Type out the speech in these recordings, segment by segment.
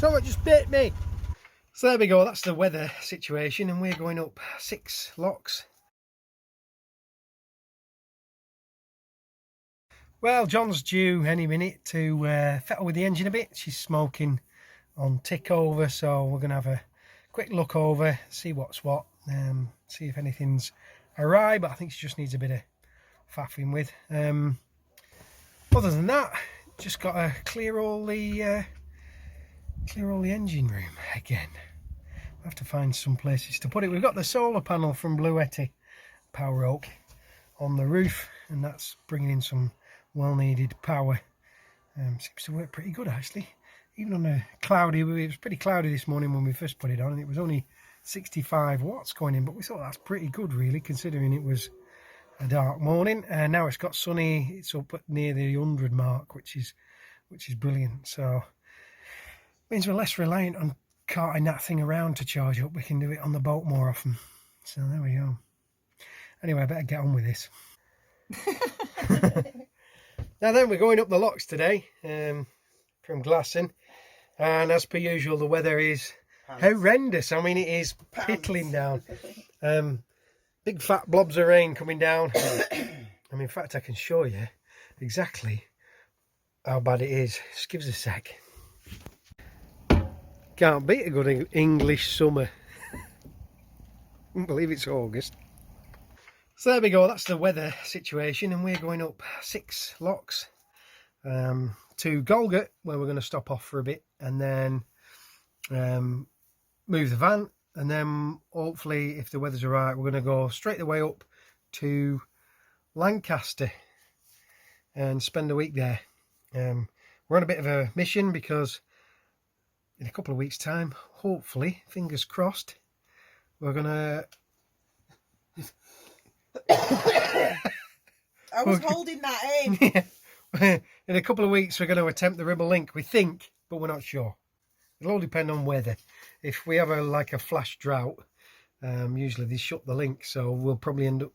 Someone just bit me. So there we go, that's the weather situation, and we're going up 6 locks. Well, John's due any minute to fettle with the engine a bit. She's smoking on tick over, so we're going to have a quick look over, see what's what, see if anything's awry, but I think she just needs a bit of faffing with. Other than that, just got to clear all the engine room again. I have to find some places to put it. We've got the solar panel from Bluetti Power Oak on the roof, and that's bringing in some well-needed power. Seems to work pretty good actually, even on a cloudy. It was pretty cloudy this morning when we first put it on, and it was only 65 watts going in, but we thought that's pretty good really, considering it was a dark morning. And now it's got sunny, it's up at near the 100 mark, which is brilliant. So means we're less reliant on carting that thing around to charge up. We can do it on the boat more often. So there we go. Anyway, I better get on with this. Now then, we're going up the locks today from Glasson, and as per usual the weather is horrendous. I mean, it is pittling down. Big fat blobs of rain coming down. I mean, in fact, I can show you exactly how bad it is. Just give us a sec. Can't beat a good English summer. I can't believe it's August. So there we go, that's the weather situation, and we're going up 6 locks to Golgate, where we're going to stop off for a bit, and then move the van, and then hopefully, if the weather's alright, we're going to go straight the way up to Lancaster and spend a week there. We're on a bit of a mission because in a couple of weeks' time, hopefully, fingers crossed, we're going to... I was holding that in. Yeah. In a couple of weeks we're going to attempt the Ribble Link, we think, but we're not sure. It'll all depend on weather. If we have like a flash drought, usually they shut the link, so we'll probably end up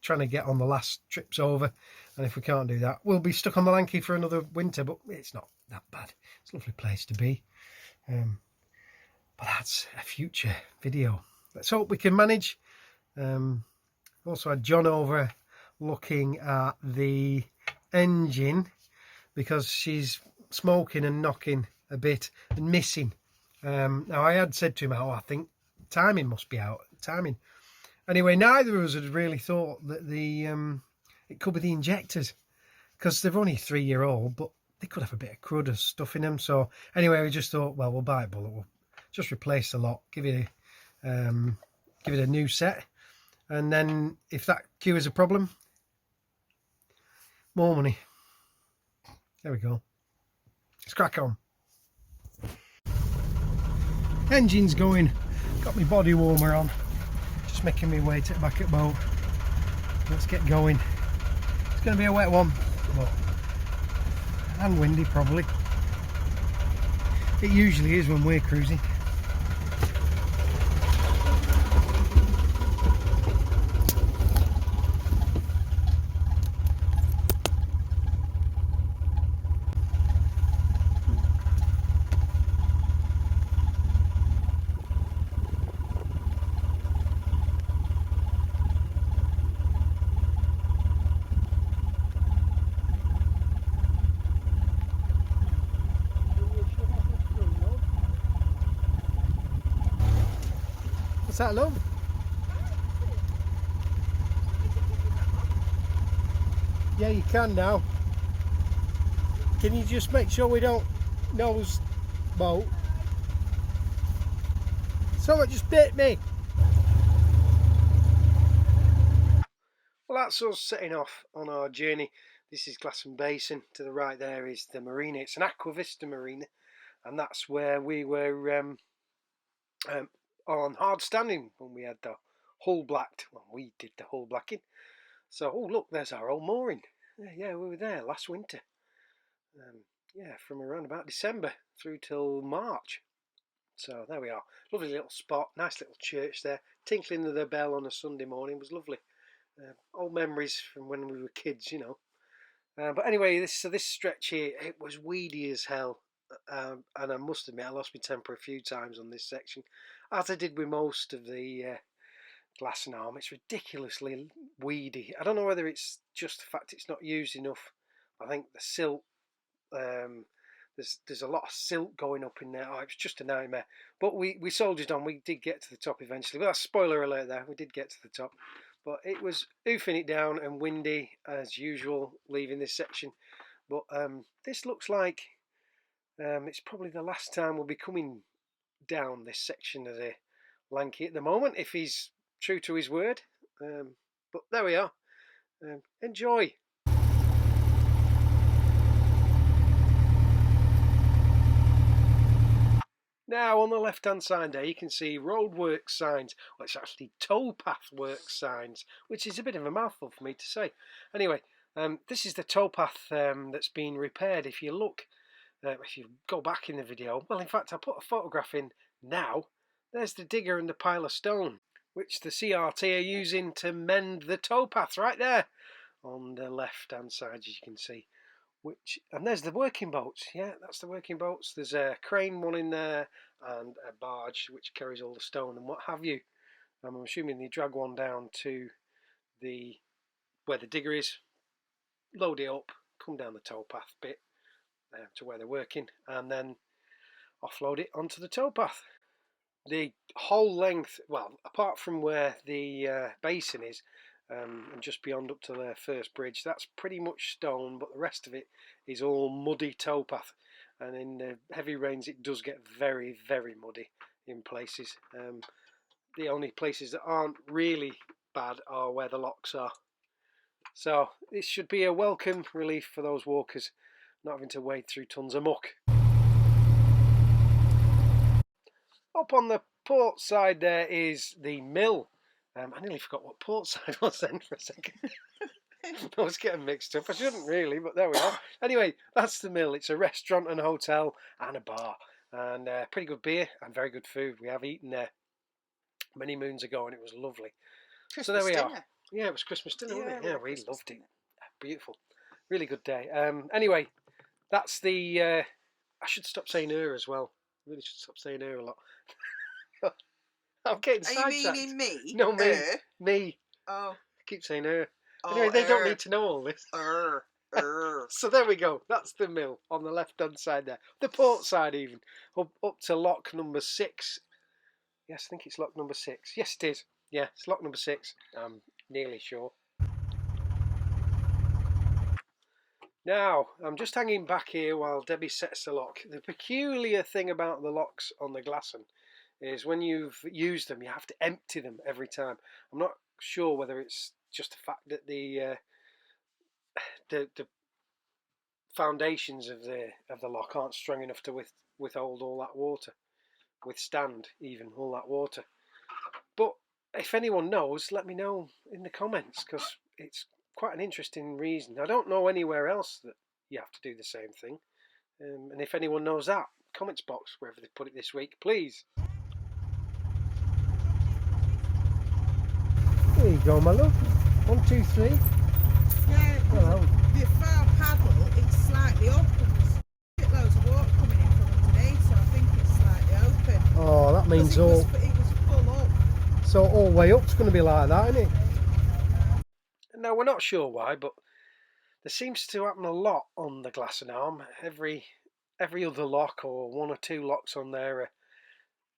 trying to get on the last trips over, and if we can't do that, we'll be stuck on the Lanky for another winter, but it's not that bad. It's a lovely place to be. But that's a future video. Let's hope we can manage. Also had John over looking at the engine because she's smoking and knocking a bit and missing. Now I had said to him, I think timing must be out. Timing. Anyway, neither of us had really thought that it could be the injectors, because they're only 3-year-old, but they could have a bit of crud or stuff in them. So anyway, we just thought, well, we'll buy a bullet. We'll just replace the lot, give it a new set. And then if that cures a problem, more money. There we go. Let's crack on. Engine's going. Got my body warmer on. Just making my way to the back at boat. Let's get going. It's going to be a wet one, but and windy probably. It usually is when we're cruising. What's that, love? Yeah, you can now. Can you just make sure we don't nose boat? Someone just bit me. Well, that's us setting off on our journey. This is Glasson Basin. To the right there is the marina. It's an Aqua Vista marina, and that's where we were on hard standing when we had the hull blacked. Well, we did the hull blacking. So, oh look, there's our old mooring. Yeah, we were there last winter. Yeah, from around about December through till March. So there we are. Lovely little spot, nice little church there. Tinkling of the bell on a Sunday morning was lovely. Old memories from when we were kids, you know. But anyway, this stretch here, it was weedy as hell. and I must admit I lost my temper a few times on this section, as I did with most of the Glasson arm. It's ridiculously weedy. I don't know whether it's just the fact it's not used enough. I think the silt, there's a lot of silt going up in there. Oh, it's just a nightmare. But we soldiered on. We did get to the top eventually. But that's spoiler alert there. We did get to the top. But it was oofing it down and windy as usual leaving this section. But this looks like it's probably the last time we'll be coming down this section of the Lanky at the moment, if he's true to his word. But there we are. Enjoy. Now on the left hand side there you can see roadworks signs. Well, it's actually towpath works signs, which is a bit of a mouthful for me to say. Anyway, this is the towpath that's been repaired. If you look, if you go back in the video, well, in fact I put a photograph in now. There's the digger and the pile of stone, which the CRT are using to mend the towpath right there on the left hand side, as you can see. And there's the working boats. Yeah, that's the working boats. There's a crane one in there and a barge which carries all the stone and what have you. I'm assuming they drag one down to where the digger is, load it up, come down the towpath bit to where they're working, and then offload it onto the towpath. The whole length, well, apart from where the basin is, and just beyond up to the first bridge, that's pretty much stone, but the rest of it is all muddy towpath. And in the heavy rains it does get very, very muddy in places. The only places that aren't really bad are where the locks are. So this should be a welcome relief for those walkers not having to wade through tons of muck. Up on the port side there is the mill. I nearly forgot what port side was then for a second. I was getting mixed up. I shouldn't really, but there we are. Anyway, that's the mill. It's a restaurant and a hotel and a bar. And pretty good beer and very good food. We have eaten there many moons ago and it was lovely. Christmas so there we dinner. are. Yeah, it was Christmas dinner, wasn't it? Yeah, we Christmas loved dinner. it. Beautiful. Really good day. Anyway, that's the... I should stop saying her as well. I really should stop saying her a lot. I'm getting Are you sidetracked. meaning me? No, me. Her? Me. Oh. I keep saying her. Oh, Anyway, they don't her. need to know all this. Her. So there we go. That's the mill on the left-hand side there. The port side even. Up to lock number 6. Yes, I think it's lock number 6. Yes, it is. Yeah, it's lock number 6. I'm nearly sure. Now, I'm just hanging back here while Debbie sets the lock. The peculiar thing about the locks on the Glasson is when you've used them, you have to empty them every time. I'm not sure whether it's just the fact that the foundations of the lock aren't strong enough to withhold all that water, withstand even all that water. But if anyone knows, let me know in the comments, because it's quite an interesting reason. I don't know anywhere else that you have to do the same thing. And if anyone knows that, comments box, wherever they put it this week, please. There you go, my love. 1, 2, 3. Yeah, Hello. the far paddle, it's slightly open. There's loads of water coming in from underneath, so I think it's slightly open. Oh, that means it was full up. So all the way up's going to be like that, isn't it? Now, we're not sure why, but there seems to happen a lot on the Glasson arm. Every other lock or 1 or 2 locks on there,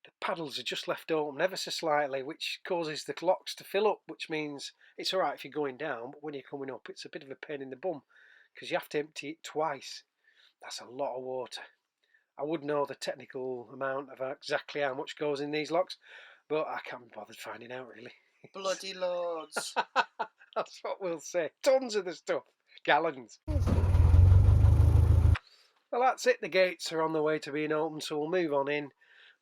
the paddles are just left open ever so slightly, which causes the locks to fill up, which means it's alright if you're going down, but when you're coming up it's a bit of a pain in the bum because you have to empty it twice. That's a lot of water. I would know the technical amount of exactly how much goes in these locks, but I can't be bothered finding out really. Bloody loads. That's what we'll say. Tons of the stuff. Gallons. Well, that's it. The gates are on the way to being open, so we'll move on in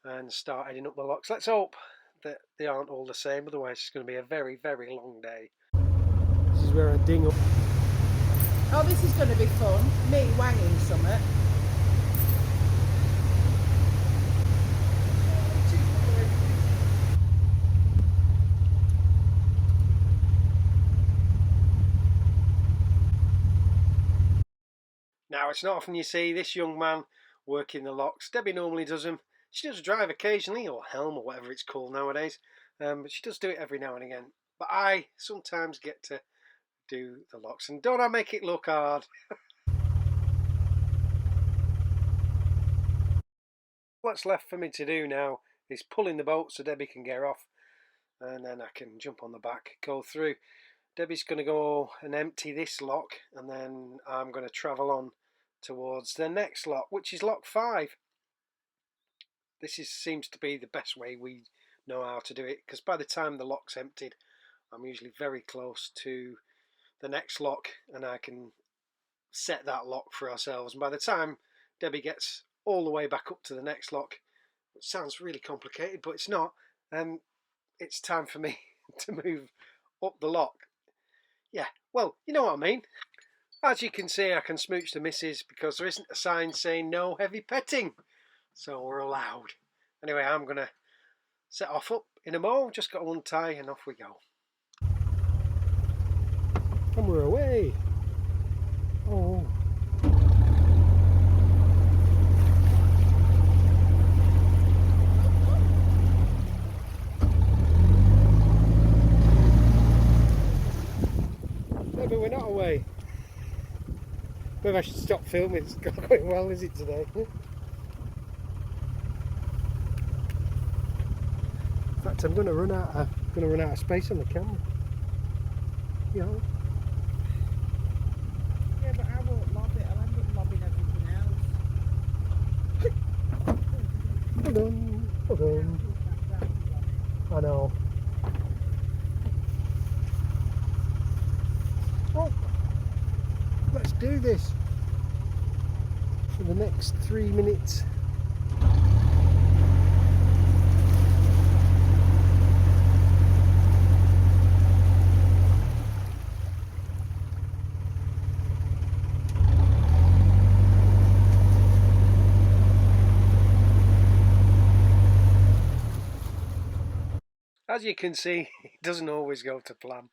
and start heading up the locks. Let's hope that they aren't all the same, otherwise it's going to be a very, very long day. This is where I ding up. Oh, this is going to be fun. Me wanging something. Now, it's not often you see this young man working the locks. Debbie normally does them. She does drive occasionally, or helm, or whatever it's called nowadays. But she does do it every now and again. But I sometimes get to do the locks. And don't I make it look hard? What's left for me to do now is pull in the boat so Debbie can get off. And then I can jump on the back, go through. Debbie's going to go and empty this lock, and then I'm going to travel on towards the next lock, which is lock 5. This seems to be the best way we know how to do it, because by the time the lock's emptied, I'm usually very close to the next lock, and I can set that lock for ourselves. And by the time Debbie gets all the way back up to the next lock, which sounds really complicated, but it's not, it's time for me to move up the lock. Yeah, well, you know what I mean. As you can see, I can smooch the missus because there isn't a sign saying no heavy petting, so we're allowed. Anyway, I'm going to set off up in a mo, just got to untie and off we go. And we're away. Oh. Maybe we're not away. Maybe I should stop filming. It's not going well, is it, today? In fact, I'm going to run out of space on the camera. You know. Yeah, but I won't lob it. I'll end up lobbing everything else. Hold on, hold on. I know. Well, let's do this for the next 3 minutes. As you can see, it doesn't always go to plan.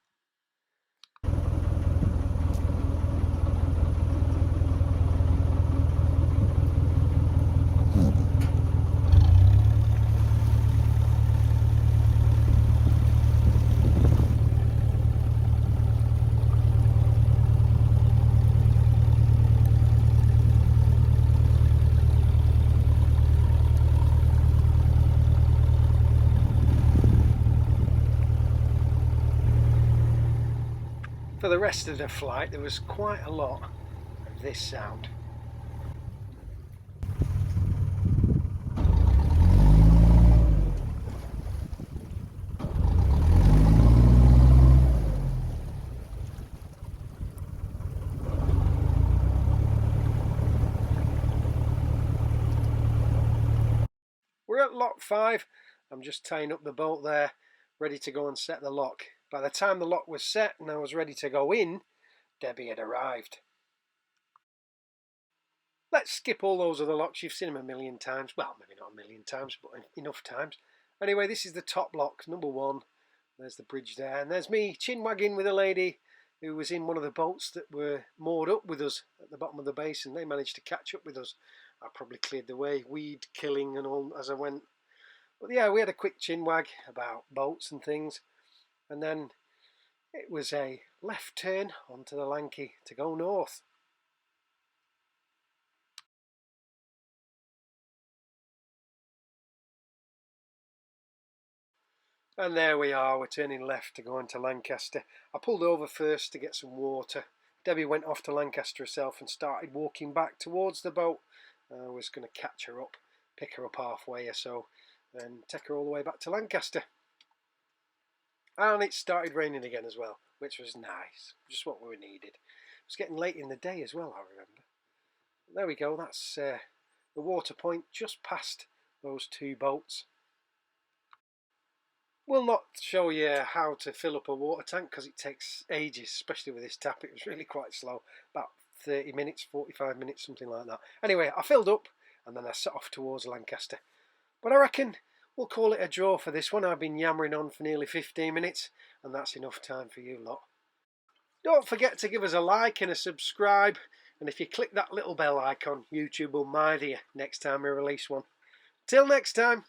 For the rest of the flight, there was quite a lot of this sound. We're at lock 5. I'm just tying up the bolt there, ready to go and set the lock. By the time the lock was set and I was ready to go in, Debbie had arrived. Let's skip all those other locks. You've seen them a million times. Well, maybe not a million times, but enough times. Anyway, this is the top lock, number 1. There's the bridge there. And there's me chin-wagging with a lady who was in one of the boats that were moored up with us at the bottom of the basin. They managed to catch up with us. I probably cleared the way, weed killing and all as I went. But yeah, we had a quick chin-wag about boats and things. And then it was a left turn onto the Lanky to go north. And there we are, we're turning left to go into Lancaster. I pulled over first to get some water. Debbie went off to Lancaster herself and started walking back towards the boat. I was going to catch her up, pick her up halfway or so, and take her all the way back to Lancaster. And it started raining again as well, which was nice, just what we needed. It was getting late in the day as well, I remember. There we go, that's the water point just past those 2 boats. We'll not show you how to fill up a water tank because it takes ages, especially with this tap. It was really quite slow, about 30 minutes, 45 minutes, something like that. Anyway, I filled up and then I set off towards Lancaster. But I reckon we'll call it a draw for this one. I've been yammering on for nearly 15 minutes and that's enough time for you lot. Don't forget to give us a like and a subscribe And if you click that little bell icon, YouTube will mither you next time we release one. Till next time.